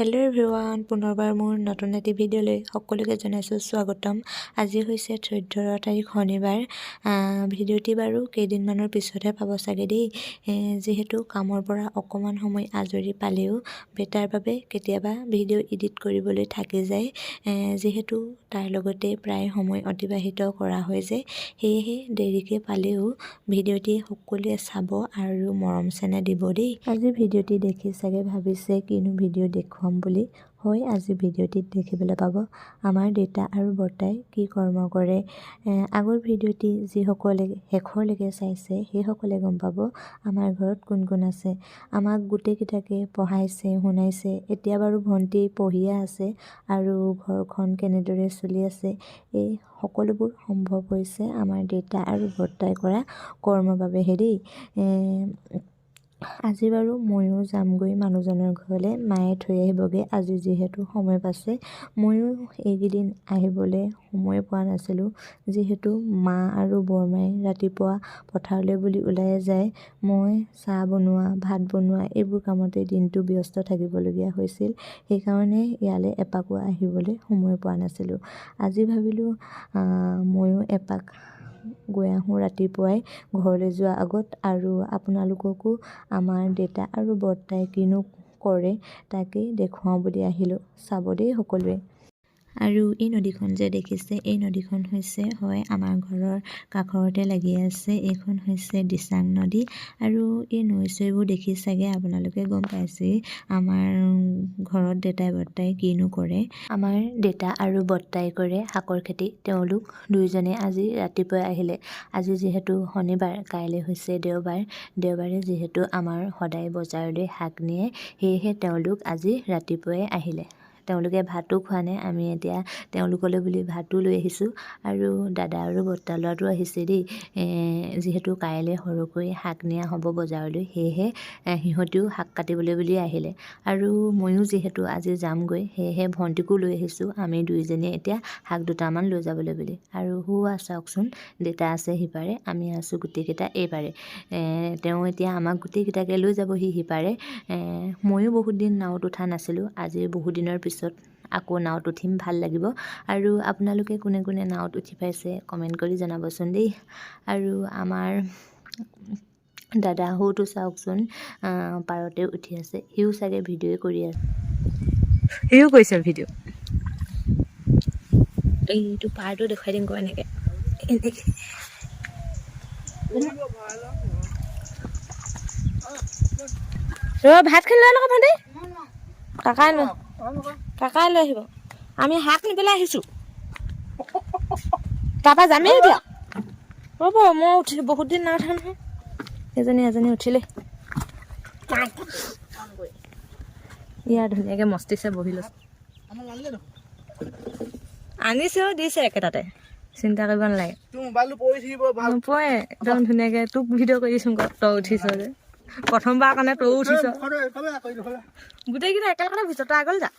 Hello' everyone, পুনৰবাৰ মোৰ নতুন এটি ভিডিঅ'লৈ সকলোকে জনাইছোঁ স্বাগতম। আজি হৈছে 14 তাৰিখ শনিবাৰ। ভিডিঅ'টি বাৰু কেইদিনমানৰ পিছতহে পাব চাগে দেই, যিহেতু কামৰ পৰা অকণমান সময় আজৰি পালেও বেটাৰ বাবে কেতিয়াবা ভিডিঅ' এডিট কৰিবলৈ থাকি যায়, যিহেতু তাৰ লগতে প্ৰায় সময় অতিবাহিত কৰা হৈ যায়। সেয়েহে দেৰিকৈ পালেও ভিডিঅ'টি সকলোৱে চাব আৰু মৰম চেনেহ দিব দেই। আজি ভিডিঅ'টি দেখি চাগে ভাবিছে কিনো ভিডিঅ' দেখুৱাম বুলি। হয়, আজি ভিডিঅ'টিত দেখিবলৈ পাব আমাৰ দেউতা আৰু বৰ্তাই কি কৰ্ম কৰে। আগৰ ভিডিঅ'টি যিসকলে শেষৰলৈকে চাইছে সেইসকলে গম পাব আমাৰ ঘৰত কোন কোন আছে। আমাক গোটেইকেইটাকে পঢ়াইছে শুনাইছে। এতিয়া বাৰু ভণ্টি পঢ়িয়ে আছে আৰু ঘৰখন কেনেদৰে চলি আছে এই সকলোবোৰ সম্ভৱ হৈছে আমাৰ দেউতা আৰু বৰ্তাই কৰা কৰ্মৰ বাবেহে দেই। আজি বাৰু ময়ো যামগৈ মানুহজনৰ ঘৰলৈ, মায়ে থৈ আহিবগৈ আজি যিহেতু সময় পাইছে। ময়ো এইকেইদিন আহিবলৈ সময় পোৱা নাছিলোঁ, যিহেতু মা আৰু বৰমাই ৰাতিপুৱা পথাৰলৈ বুলি ওলাই যায়। মই চাহ বনোৱা ভাত বনোৱা এইবোৰ কামতে দিনটো ব্যস্ত থাকিবলগীয়া হৈছিল। সেইকাৰণে ইয়ালৈ এপাকো আহিবলৈ সময় পোৱা নাছিলোঁ। আজি ভাবিলোঁ ময়ো এপাক গৈ আহোঁ ৰাতিপুৱাই ঘৰলৈ যোৱাৰ আগত, আৰু আপোনালোককো আমাৰ দেউতা আৰু বৰ্তাই কিনো কৰে তাকেই দেখুৱাওঁ বুলি আহিলোঁ। চাব দেই সকলোৱে। আৰু এই নদীখন যে দেখিছে, এই নদীখন হৈছে হয় আমাৰ ঘৰৰ কাষৰতে লাগি আছে। এইখন হৈছে দিচাং নদী। আৰু এই নৈ চৈবোৰ দেখি চাগে আপোনালোকে গম পাইছে আমাৰ ঘৰত দেউতাই বৰ্তাই কিনো কৰে। আমাৰ দেউতা আৰু বৰ্তাই কৰে শাকৰ খেতি। তেওঁলোক দুয়োজনে আজি ৰাতিপুৱাই আহিলে। আজি যিহেতু শনিবাৰ, কাইলৈ হৈছে দেওবাৰ। দেওবাৰে যিহেতু আমাৰ সদায় বজাৰলৈ শাক নিয়ে, সেয়েহে তেওঁলোক আজি ৰাতিপুৱাই আহিলে। তেওঁলোকে ভাতো খোৱা নাই, আমি এতিয়া তেওঁলোকলৈ বুলি ভাতো লৈ আহিছোঁ। আৰু দাদা আৰু বৰ্তা ল'ৰাটো আহিছে দেই, যিহেতু কাইলৈ সৰহকৈ শাক নিয়া হ'ব বজাৰলৈ, সেয়েহে সিহঁতেও শাক কাটিবলৈ বুলি আহিলে। আৰু ময়ো যিহেতু আজি যামগৈ, সেয়েহে ভণ্টিকো লৈ আহিছোঁ। আমি দুয়োজনীয়ে এতিয়া শাক দুটামান লৈ যাবলৈ বুলি। আৰু চাওকচোন, দেউতা আছে সিপাৰে, আমি আছোঁ গোটেইকেইটা এইপাৰে। তেওঁ এতিয়া আমাক গোটেইকেইটাকে লৈ যাবহি সিপাৰে। ময়ো বহুত দিন নাৱত উঠা নাছিলোঁ, আজি বহুত দিনৰ পিছত আকৌ নাৱত উঠিম, ভাল লাগিব। আৰু আপোনালোকে কোনে কোনে নাৱত উঠি পাইছে কমেণ্ট কৰি জনাবচোন দেই। আৰু আমাৰ দাদা সৌটো চাওকচোন, পাৰতে উঠি আছে। সিও চাগে ভিডিঅ'ই কৰি আছে। সিও কৰিছে ভিডিঅ'। এইটো পাৰটো দেখুৱাই দিম এনেকৈ এনেকৈ। ভাত খাই লৈ লওক ভণ্টি, কাকাই লৈ আহিব। আমি শাক নিবলৈ আহিছোঁ, তাৰপৰা যামেই এতিয়া। ৰ'ব, মই উঠিলোঁ, বহুত দিন নাই উঠা নহয়। এজনী উঠিলে। ইয়াৰ ধুনীয়াকৈ মস্তিছে বহি লৈছে। আনিছেও দিছে একেটাতে, চিন্তা কৰিব নালাগে। নপৰে, একদম ধুনীয়াকৈ তোক ভিডিঅ' কৰি দিছোঁ। তই উঠিছ যে প্ৰথমবাৰ কাৰণে, তইও উঠিছ। গোটেইকেইটা একেলগে উঠিছ, তই আগলৈ যা।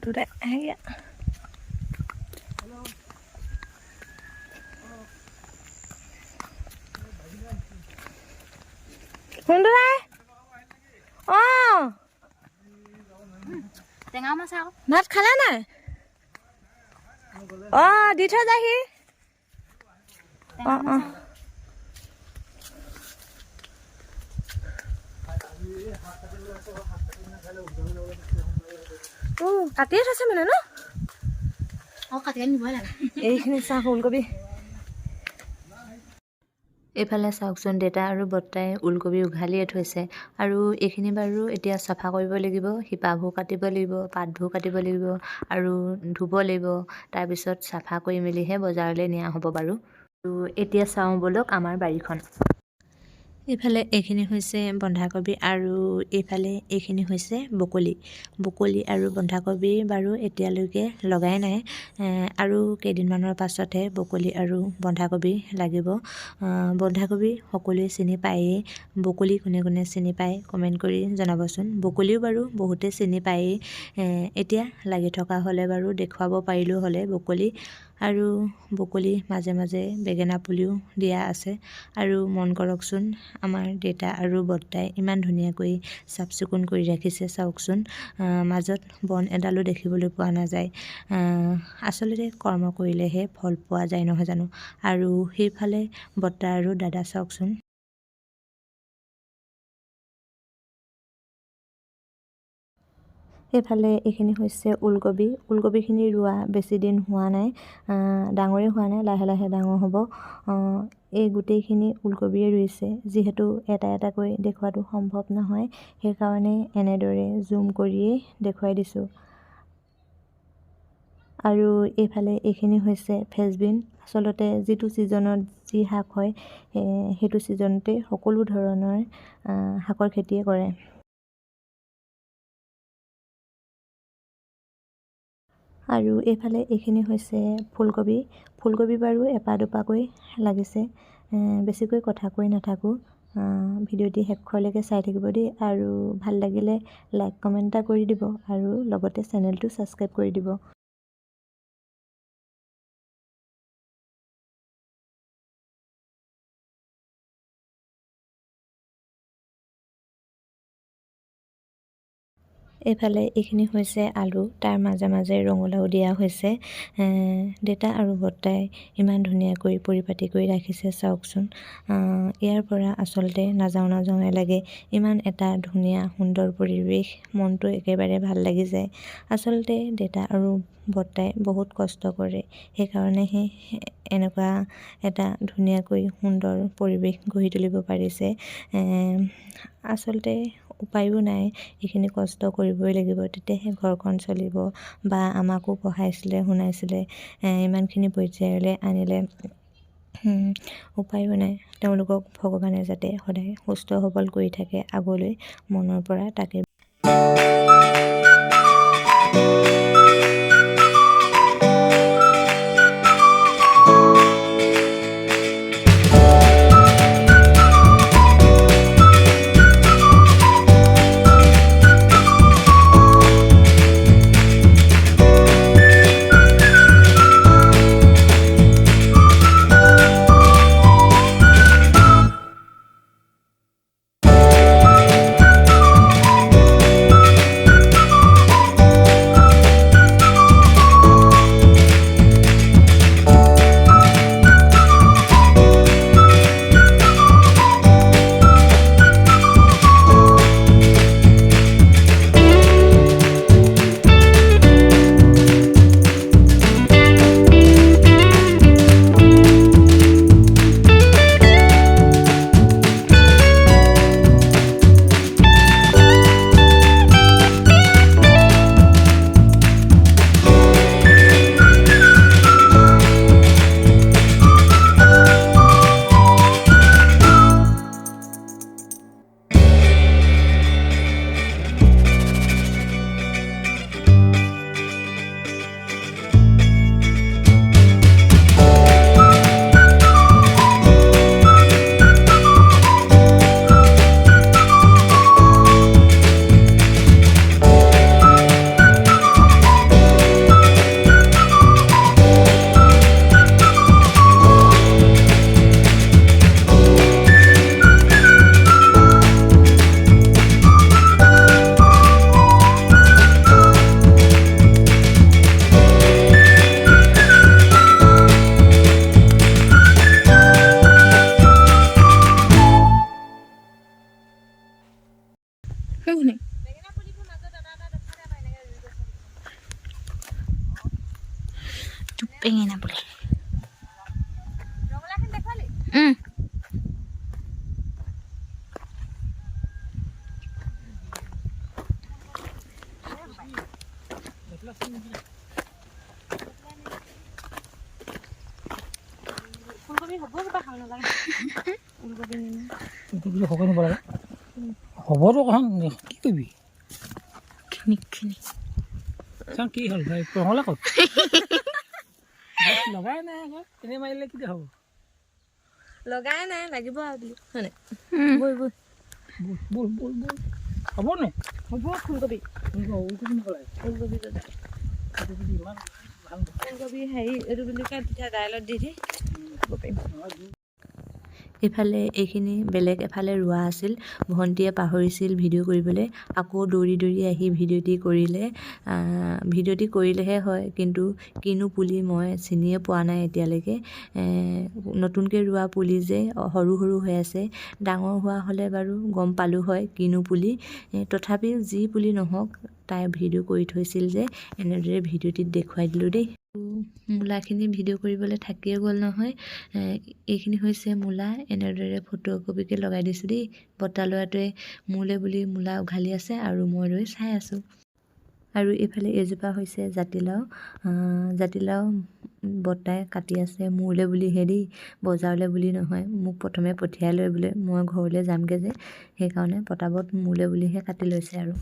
Today, yeah. ভাত খালা নাই? দি থৈ যাহি। কাটিয়ে থৈছে মানে ন? এইখিনি চাহ ওলকবি। এইফালে চাওকচোন, দেউতা আৰু বৰ্তাই ওলকবি উঘালিয়ে থৈছে। আৰু এইখিনি বাৰু এতিয়া চাফা কৰিব লাগিব, শিপাবোৰ কাটিব লাগিব, পাতবোৰ কাটিব লাগিব আৰু ধুব লাগিব। তাৰপিছত চাফা কৰি মেলিহে বজাৰলৈ নিয়া হ'ব বাৰু। এতিয়া চাওঁ বলক আমাৰ বাৰীখন। এইফালে এইখিনি হৈছে বন্ধাকবি আৰু এইফালে এইখিনি হৈছে বকলি আৰু বন্ধাকবি বাৰু এতিয়ালৈকে লগাই নাই, আৰু কেইদিনমানৰ পাছতহে বকলি আৰু বন্ধাকবি লাগিব। বন্ধাকবি সকলোৱে চিনি পায়েই, বকলি কোনে কোনে চিনি পায় কমেণ্ট কৰি জনাবচোন। বকলিও বাৰু বহুতে চিনি পায়েই, এতিয়া লাগি থকা হ'লে বাৰু দেখুৱাব পাৰিলোঁ হ'লে বকলি। আৰু বকলি মাজে মাজে বেঙেনা পুলিও দিয়া আছে। আৰু মন কৰকচোন, আমাৰ দেউতা আৰু বৰ্তাই ইমান ধুনীয়াকৈ চাফ চিকুণ কৰি ৰাখিছে চাওকচোন। মাজত বন এডালো দেখিবলৈ পোৱা নাযায়। আচলতে কৰ্ম কৰিলেহে ফল পোৱা যায় নহয় জানো। আৰু সেইফালে বৰ্তা আৰু দাদা চাওকচোন। এইফালে এইখিনি হৈছে ওলকবিখিনি ৰোৱা বেছি দিন হোৱা নাই, ডাঙৰেই হোৱা নাই, লাহে লাহে ডাঙৰ হ'ব। এই গোটেইখিনি ওলকবিয়ে ৰুইছে, যিহেতু এটা এটাকৈ দেখুৱাটো সম্ভৱ নহয়, সেইকাৰণে এনেদৰে জুম কৰিয়েই দেখুৱাই দিছোঁ। আৰু এইফালে এইখিনি হৈছে ফ্ৰেঞ্চবিন। আচলতে যিটো ছিজনত যি শাক হয় সেইটো ছিজনতে সকলো ধৰণৰ শাকৰ খেতিয়ে কৰে। আৰু এইফালে এইখিনি হৈছে ফুলকবি বাৰু এপাহ দুপাহকৈ লাগিছে। বেছিকৈ কথা কৈ নাথাকোঁ, ভিডিঅ'টি শেষলৈকে চাই থাকিব দেই। আৰু ভাল লাগিলে লাইক কমেণ্ট এটা কৰি দিব আৰু লগতে চেনেলটো ছাবস্ক্ৰাইব কৰি দিব। এইফালে এইখিনি হৈছে আলু, তাৰ মাজে মাজে ৰঙালাও দিয়া হৈছে। দেউতা আৰু বৰ্তাই ইমান ধুনীয়াকৈ পৰিপাটি কৰি ৰাখিছে চাওকচোন। ইয়াৰ পৰা আচলতে নাযাওঁ লাগে। ইমান এটা ধুনীয়া সুন্দৰ পৰিৱেশ, মনটো একেবাৰে ভাল লাগি যায়। আচলতে দেউতা আৰু বৰ্তাই বহুত কষ্ট কৰে, সেইকাৰণেহে এনেকুৱা এটা ধুনীয়াকৈ সুন্দৰ পৰিৱেশ গঢ়ি তুলিব পাৰিছে। আচলতে উপায়ো নাই, এইখিনি কষ্ট কৰিবই লাগিব, তেতিয়াহে ঘৰখন চলিব। বা আমাকো পঢ়াইছিলে শুনাইছিলে, ইমানখিনি পৰ্যায়লৈ আনিলে, উপায়ো নাই। তেওঁলোকক ভগৱানে যাতে সদায় সুস্থ সবল কৰি থাকে আগলৈ, মনৰ পৰা তাকে বেঙেনা পুলি। ফুলকবি সকলো নিব লাগে হ'বতো কখন কি কৰিবি কি হ'ল ভাই ৰঙলা ক'ত লগাই নাই আকৌ এনেই মাৰিলে কি হ'ব লগাই নাই লাগিব আৰু হয়নে বৈ বৈ বল বল বল হ'ব নে হ'ব ফুলকবি ফুলকবি ইমান ভাল ফুলকবি হেৰি এইটো বুলি কয় তেতিয়া দাইলত দি খাব পাৰিম এইফালে এইখিনি বেলেগ এফালে ৰোৱা আছিল ভণ্টিয়ে পাহৰিছিল ভিডিঅ' কৰিবলৈ আকৌ দৌৰি দৌৰি আহি ভিডিঅ'টি কৰিলেহে হয় কিন্তু কিনো পুলি মই চিনিয়ে পোৱা নাই এতিয়ালৈকে নতুনকৈ ৰোৱা পুলি যে সৰু সৰু হৈ আছে ডাঙৰ হোৱা হ'লে বাৰু গম পালোঁ হয় কিনো পুলি তথাপিও যি পুলি নহওক তাই ভিডিঅ' কৰি থৈছিল যে এনেদৰে ভিডিঅ'টিত দেখুৱাই দিলোঁ দেই মূলাখিনি ভিডিঅ' কৰিবলৈ থাকিয়ে গ'ল নহয় এইখিনি হৈছে মূলা এনেদৰে ফটোকপিকে লগাই দিছোঁ দেই বৰ্তা ল'ৰাটোৱে মোলে বুলি মূলা উঘালি আছে আৰু মই ৰৈ চাই আছোঁ আৰু এইফালে এজোপা হৈছে জাতিলাও বৰ্তাই কাটি আছে মোলে বুলিহে দেই বজাৰলৈ বুলি নহয় মোক প্ৰথমে পঠিয়াই লৈ বোলে মই ঘৰলৈ যামগৈ যে সেইকাৰণে পটাবত মোলে বুলিহে কাটি লৈছে আৰু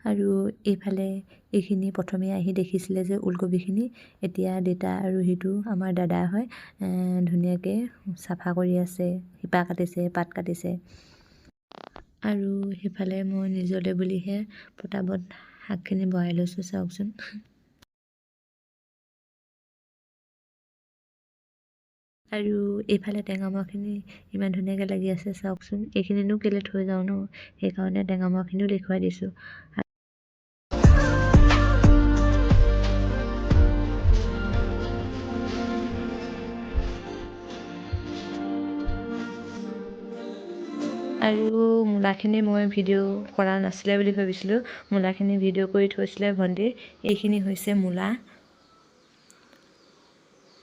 আৰু এইফালে এইখিনি প্ৰথমে আহি দেখিছিলে যে ওলকবিখিনি এতিয়া দেতা আৰু সিটো আমাৰ দাদা হয় ধুনীয়াকৈ চাফা কৰি আছে শিপা কাটিছে পাত কাটিছে আৰু সেইফালে মই নিজলৈ বুলিহে পটাবত শাকখিনি বহাই লৈছোঁ চাওকচোন আৰু এইফালে টেঙামৰাখিনি ইমান ধুনীয়াকৈ লাগি আছে চাওকচোন এইখিনিনো কেলৈ থৈ যাওঁ ন সেইকাৰণে টেঙামৰাখিনিও দেখুৱাই দিছোঁ আৰু মূলাখিনি মই ভিডিঅ' কৰা নাছিলে বুলি ভাবিছিলোঁ মূলাখিনি ভিডিঅ' কৰি থৈছিলে ভণ্টিৰ এইখিনি হৈছে মূলা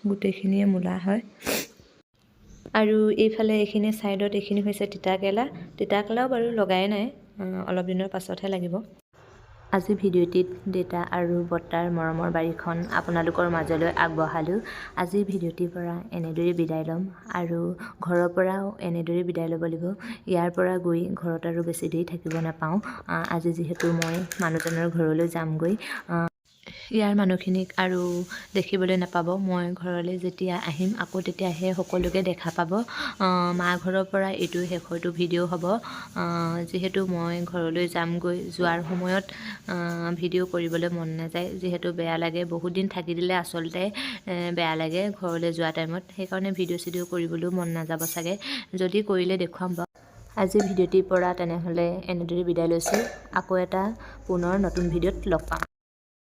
গোটেইখিনিয়ে মূলা হয় আৰু এইফালে এইখিনি ছাইডত এইখিনি হৈছে তিতাকেৰেলাও বাৰু লগাই নাই অলপ দিনৰ পাছতহে লাগিব আজি ভিডিঅ'টিত দেতা আৰু বৰ্তাৰ মৰমৰ বাৰীখন আপোনালোকৰ মাজলৈ আগবঢ়ালোঁ আজিৰ ভিডিঅ'টিৰ পৰা এনেদৰেই বিদায় ল'ম আৰু ঘৰৰ পৰাও এনেদৰেই বিদায় ল'ব লাগিব ইয়াৰ পৰা গৈ ঘৰত আৰু বেছি দেৰি থাকিব নাপাওঁ আজি যিহেতু মই মানুহজনৰ ঘৰলৈ যামগৈ ইয়াৰ মানুহখিনিক আৰু দেখিবলৈ নাপাব মই ঘৰলৈ যেতিয়া আহিম আকৌ তেতিয়াহে সকলোকে দেখা পাব মা ঘৰৰ পৰা এইটো শেষৰটো ভিডিঅ' হ'ব যিহেতু মই ঘৰলৈ যামগৈ যোৱাৰ সময়ত ভিডিঅ' কৰিবলৈ মন নাযায় যিহেতু বেয়া লাগে বহুত দিন থাকি দিলে আচলতে বেয়া লাগে ঘৰলৈ যোৱা টাইমত সেইকাৰণে ভিডিঅ' কৰিবলৈও মন নাযাব চাগে যদি কৰিলে দেখুৱাম বাৰু আজি ভিডিঅ'টিৰ পৰা তেনেহ'লে এনেদৰে বিদায় লৈছোঁ আকৌ এটা পুনৰ নতুন ভিডিঅ'ত লগ পাম